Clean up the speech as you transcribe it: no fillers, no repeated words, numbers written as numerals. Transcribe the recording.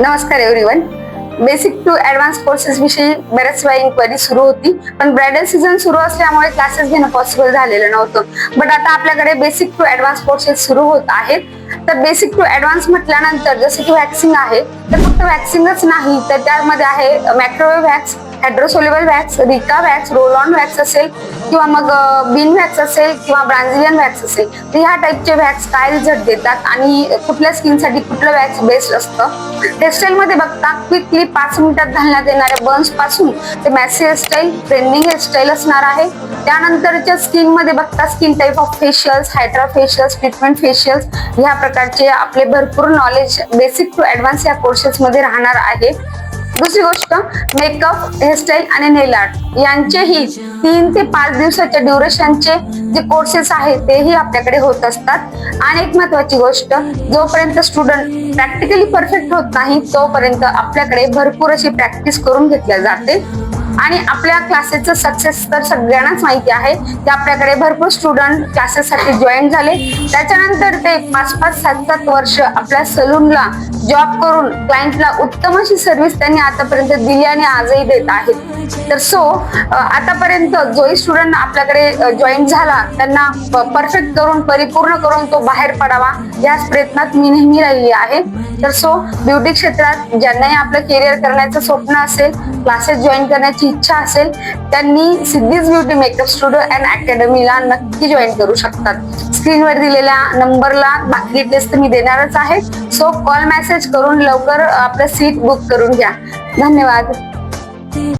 नमस्कार everyone. Basic to advance courses विषयी बऱ्याच वेळा इन्क्वायरी सुरू होती, पण ब्रायडल सीझन सुरू असल्यामुळे क्लासेस घेणं पॉसिबल झालेलं नव्हतं. बट आता आपल्याकडे बेसिक टू ऍडव्हान्स कोर्सेस सुरू होत आहेत. तर बेसिक टू ऍडव्हान्स म्हटल्यानंतर जसं की वॅक्सिंग आहे, तर फक्त वॅक्सिंगच नाही तर त्यामध्ये आहे मायक्रोवेव्ह वॅक्स, हायड्रोसोल्युबल वॅक्स, रिका वॅक्स, रोल ऑन वॅक्स असेल किंवा मग बिन वॅक्स असेल किंवा ब्राझिलियन वॅक्स असेल, तर ह्या टाइपचे वॅक्स काय रिझल्ट देतात आणि कुठल्या स्किनसाठी कुठलं वॅक्स बेस्ट असतं. हेअरस्टाईल मध्ये बघता क्विकली 5 मिनिटात घालण्यात येणाऱ्या बर्न्स पासून ते मॅसी हेअरस्टाईल, ट्रेंडिंग हेअरस्टाईल असणार आहे. त्यानंतरच्या स्किन मध्ये बघता skin type of facials, hydra facials, treatment facials, ह्या प्रकारचे आपले भरपूर नॉलेज बेसिक टू ऍडव्हान्स या कोर्सेस मध्ये राहणार आहे. दुसरी गोष्ट, मेकअप, हेअरस्टाईल आणि नेल आर्ट यांचेही 3 ते 5 दिवसाच्या ड्युरेशनचे जे कोर्सेस आहेत तेही आपल्याकडे होत असतात. आणि एक महत्वाची गोष्ट, जोपर्यंत स्टुडंट प्रॅक्टिकली परफेक्ट होत नाही तोपर्यंत आपल्याकडे भरपूर अशी प्रॅक्टिस करून घेतल्या जाते. आणि आपल्या क्लासेसचं सक्सेस तर सगळ्यांनाच माहिती आहे की आपल्याकडे भरपूर स्टुडंट क्लासेससाठी जॉईन झाले. त्याच्यानंतर ते 5-5, 7-7 वर्ष आपल्या सलूनला जॉब करून क्लायंटला उत्तम अशी सर्व्हिस त्यांनी आतापर्यंत दिली आणि आजही देत आहेत. तर आतापर्यंत जोही स्टुडंट आपल्याकडे जॉईन झाला त्यांना परफेक्ट करून, परिपूर्ण करून तो बाहेर पडावा याच प्रयत्नात मी नेहमी राहिली आहे. तर ब्युटी क्षेत्रात ज्यांनाही आपलं करिअर करण्याचं स्वप्न असेल, क्लासेस जॉईन करण्याची इच्छा असेल, त्यांनी siddhis beauty makeup studio and अकॅडमीला नक्की जॉईन करू शकतात. स्क्रीनवर दिलेल्या नंबरला बाकी डिटेल्स मी देणारच आहे. कॉल मेसेज करून लवकर आपलं सीट बुक करून घ्या. धन्यवाद.